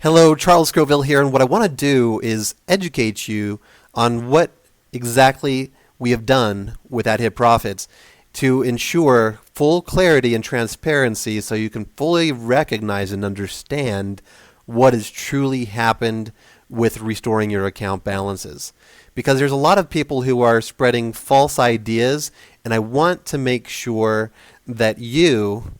Hello, Charles Scoville here, and what I want to do is educate you on what exactly we have done with AdHit Profits to ensure full clarity and transparency so you can fully recognize and understand what has truly happened with restoring your account balances. Because there's a lot of people who are spreading false ideas, and I want to make sure that you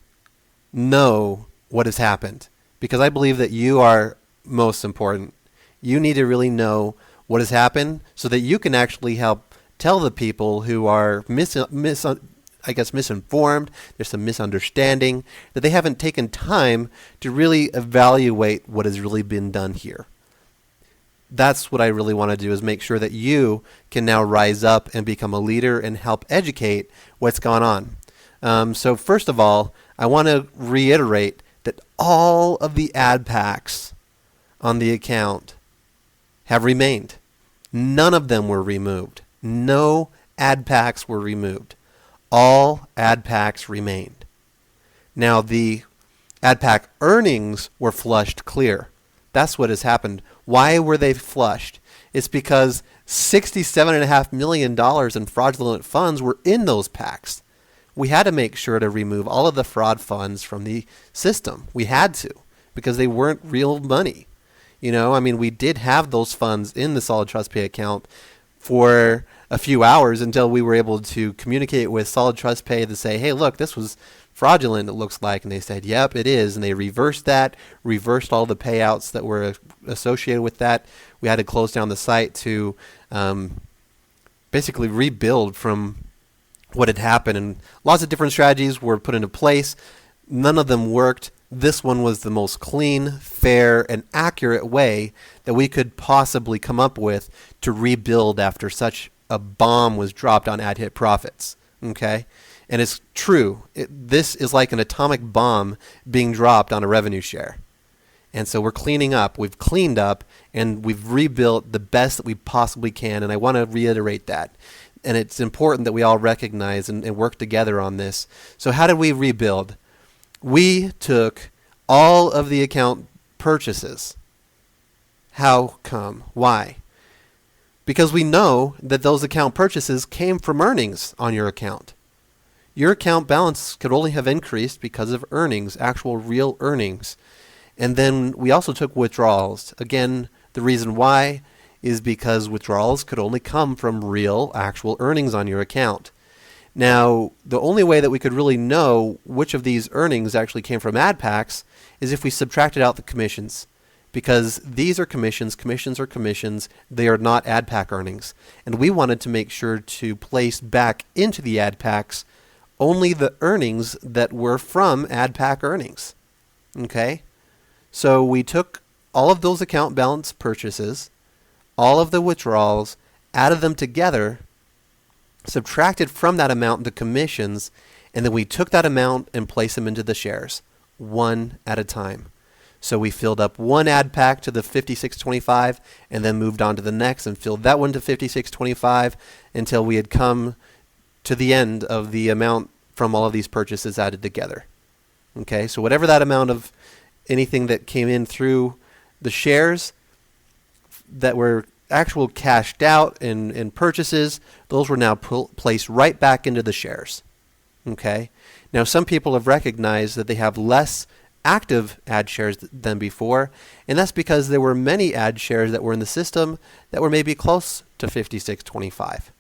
know what has happened. Because I believe that you are most important. You need to really know what has happened so that you can actually help tell the people who are misinformed, there's some misunderstanding, that they haven't taken time to really evaluate what has really been done here. That's what I really want to do, is make sure that you can now rise up and become a leader and help educate what's gone on. So first of all, I want to reiterate that all of the AdPacks on the account have remained. None of them were removed. No AdPacks were removed. All AdPacks remained. Now the AdPack earnings were flushed clear. That's what has happened. Why were they flushed? It's because $67.5 million in fraudulent funds were in those packs. We had to make sure to remove all of the fraud funds from the system. We had to, because they weren't real money. We did have those funds in the Solid Trust Pay account for a few hours until we were able to communicate with Solid Trust Pay to say, hey, look, this was fraudulent, it looks like. And they said, yep, it is. And they reversed all the payouts that were associated with that. We had to close down the site to basically rebuild from what had happened, and lots of different strategies were put into place. None of them worked. This one was the most clean, fair, and accurate way that we could possibly come up with to rebuild after such a bomb was dropped on AdHit Profits. Okay? And it's true. This is like an atomic bomb being dropped on a revenue share. And so we're cleaning up. We've cleaned up, and we've rebuilt the best that we possibly can, and I want to reiterate that. And it's important that we all recognize and work together on this. So how did we rebuild? We took all of the account purchases. How come? Why? Because we know that those account purchases came from earnings on your account. Your account balance could only have increased because of earnings, actual real earnings. And then we also took withdrawals. Again, the reason why is because withdrawals could only come from real, actual earnings on your account. Now, the only way that we could really know which of these earnings actually came from AdPacks is if we subtracted out the commissions. Because these are commissions, commissions are commissions, they are not AdPack earnings. And we wanted to make sure to place back into the AdPacks only the earnings that were from AdPack earnings. Okay? So we took all of those account balance purchases, all of the withdrawals, added them together, subtracted from that amount the commissions, and then we took that amount and placed them into the shares, one at a time. So we filled up one AdPack to the 5625 and then moved on to the next and filled that one to 5625 until we had come to the end of the amount from all of these purchases added together. Okay, so whatever that amount of anything that came in through the shares that were actual cashed out in purchases, those were now placed right back into the shares. Okay. Now some people have recognized that they have less active ad shares than before, and that's because there were many ad shares that were in the system that were maybe close to 5625,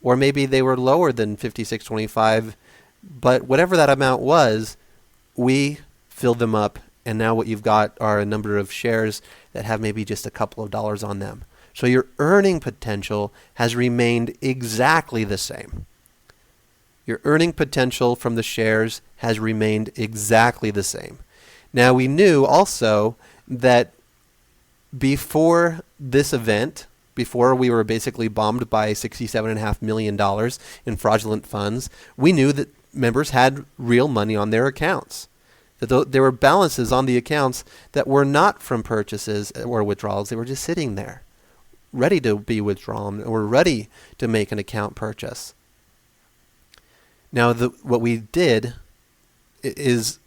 or maybe they were lower than 5625, but whatever that amount was, we filled them up. And now what you've got are a number of shares that have maybe just a couple of dollars on them. So your earning potential has remained exactly the same. Your earning potential from the shares has remained exactly the same. Now we knew also that before this event, before we were basically bombed by $67.5 million in fraudulent funds, we knew that members had real money on their accounts. That there were balances on the accounts that were not from purchases or withdrawals. They were just sitting there, ready to be withdrawn or ready to make an account purchase. Now, what we did is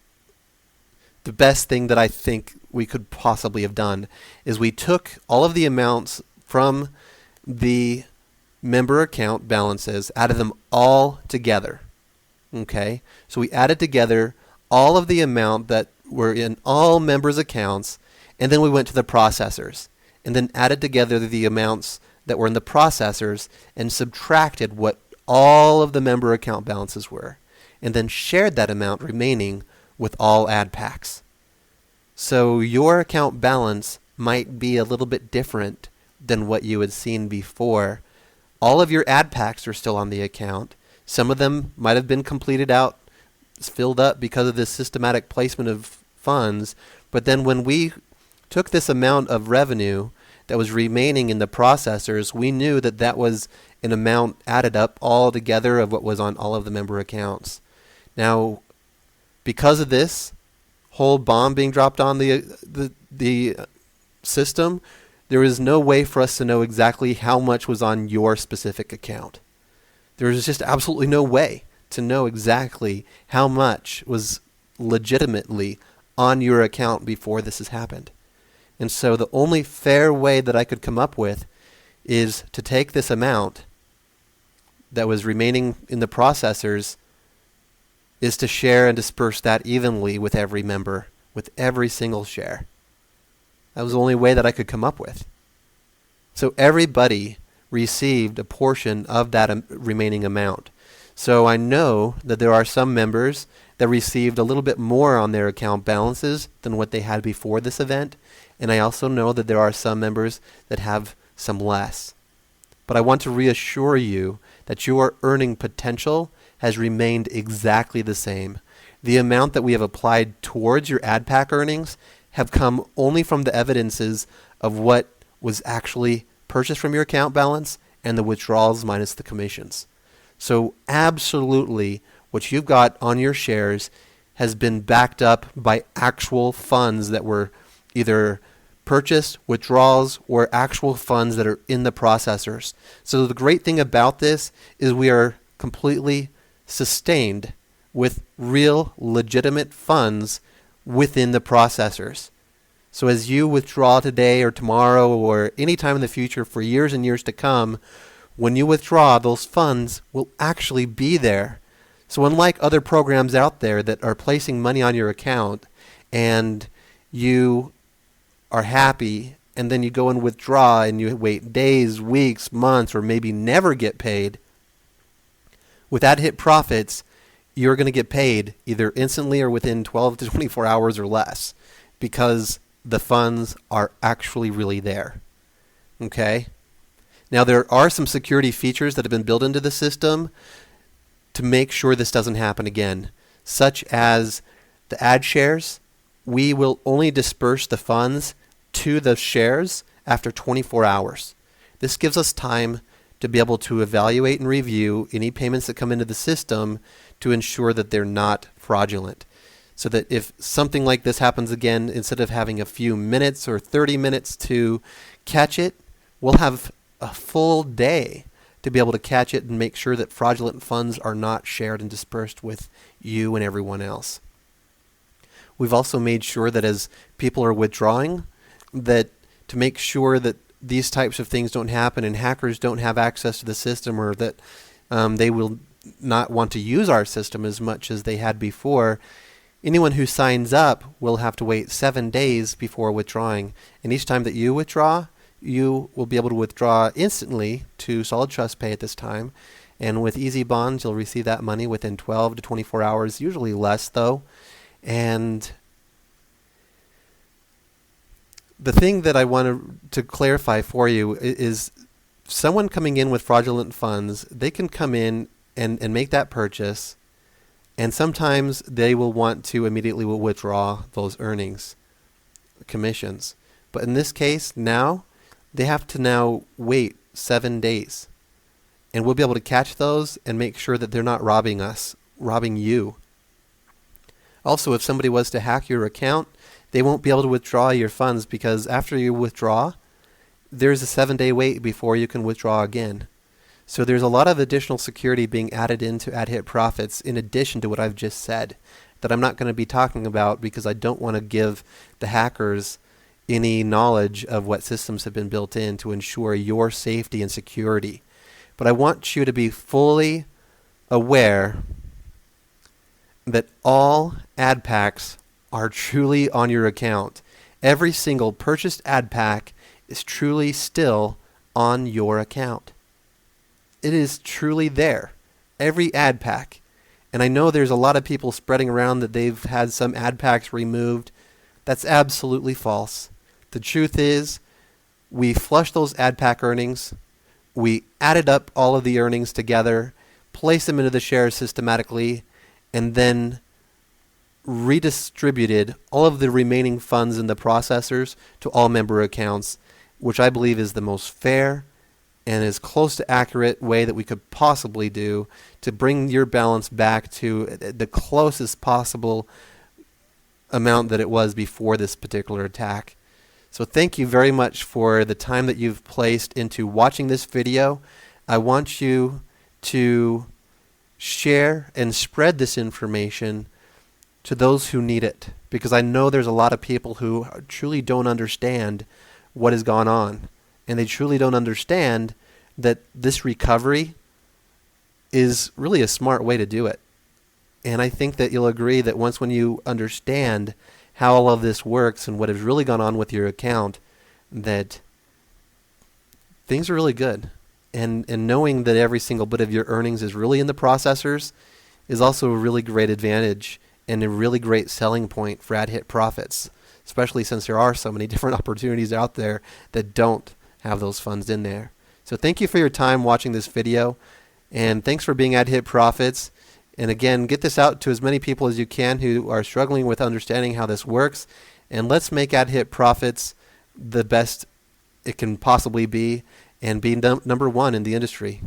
the best thing that I think we could possibly have done is we took all of the amounts from the member account balances, added them all together. Okay? So we added together all of the amount that were in all members' accounts, and then we went to the processors and then added together the amounts that were in the processors and subtracted what all of the member account balances were, and then shared that amount remaining with all AdPacks. So your account balance might be a little bit different than what you had seen before. All of your AdPacks are still on the account. Some of them might have been completed out, filled up because of this systematic placement of funds, but then when we took this amount of revenue that was remaining in the processors, we knew that that was an amount added up all together of what was on all of the member accounts. Now, because of this whole bomb being dropped on the system, there is no way for us to know exactly how much was on your specific account. There is just absolutely no way to know exactly how much was legitimately on your account before this has happened. And so the only fair way that I could come up with is to take this amount that was remaining in the processors, is to share and disperse that evenly with every member, with every single share. That was the only way that I could come up with. So everybody received a portion of that remaining amount. So I know that there are some members that received a little bit more on their account balances than what they had before this event, and I also know that there are some members that have some less. But I want to reassure you that your earning potential has remained exactly the same. The amount that we have applied towards your AdPack earnings have come only from the evidences of what was actually purchased from your account balance and the withdrawals minus the commissions. So absolutely what you've got on your shares has been backed up by actual funds that were either purchased, withdrawals, or actual funds that are in the processors. So the great thing about this is we are completely sustained with real legitimate funds within the processors. So as you withdraw today or tomorrow or any time in the future for years and years to come, when you withdraw, those funds will actually be there. So unlike other programs out there that are placing money on your account and you are happy and then you go and withdraw and you wait days, weeks, months, or maybe never get paid, with AdPacks, you're going to get paid either instantly or within 12 to 24 hours or less because the funds are actually really there. Okay? Now there are some security features that have been built into the system to make sure this doesn't happen again, such as the ad shares. We will only disperse the funds to the shares after 24 hours. This gives us time to be able to evaluate and review any payments that come into the system to ensure that they're not fraudulent. So that if something like this happens again, instead of having a few minutes or 30 minutes to catch it, we'll have a full day to be able to catch it and make sure that fraudulent funds are not shared and dispersed with you and everyone else. We've also made sure that as people are withdrawing, that to make sure that these types of things don't happen and hackers don't have access to the system, or that they will not want to use our system as much as they had before, anyone who signs up will have to wait 7 days before withdrawing. And each time that you withdraw, you will be able to withdraw instantly to Solid Trust Pay at this time. And with Easy Bonds, you'll receive that money within 12 to 24 hours, usually less though. And the thing that I want to clarify for you is someone coming in with fraudulent funds, they can come in and make that purchase, and sometimes they will want to immediately withdraw those earnings, commissions. But in this case, now, they have to now wait 7 days. And we'll be able to catch those and make sure that they're not robbing us, robbing you. Also, if somebody was to hack your account, they won't be able to withdraw your funds because after you withdraw, there's a 7-day wait before you can withdraw again. So there's a lot of additional security being added into AdPacks in addition to what I've just said. that I'm not going to be talking about because I don't want to give the hackers any knowledge of what systems have been built in to ensure your safety and security. But I want you to be fully aware that all AdPacks are truly on your account. Every single purchased AdPack is truly still on your account. It is truly there. Every AdPack. And I know there's a lot of people spreading around that they've had some AdPacks removed. That's absolutely false. The truth is, we flushed those AdPack earnings. We added up all of the earnings together, placed them into the shares systematically, and then redistributed all of the remaining funds in the processors to all member accounts, which I believe is the most fair and as close to accurate way that we could possibly do to bring your balance back to the closest possible amount that it was before this particular attack. So thank you very much for the time that you've placed into watching this video. I want you to share and spread this information to those who need it, because I know there's a lot of people who truly don't understand what has gone on, and they truly don't understand that this recovery is really a smart way to do it. And I think that you'll agree that when you understand how all of this works and what has really gone on with your account, that things are really good. And knowing that every single bit of your earnings is really in the processors is also a really great advantage and a really great selling point for AdPacks, especially since there are so many different opportunities out there that don't have those funds in there. So thank you for your time watching this video, and thanks for being AdPacks. And again, get this out to as many people as you can who are struggling with understanding how this works, and let's make AdPacks the best it can possibly be and be number one in the industry.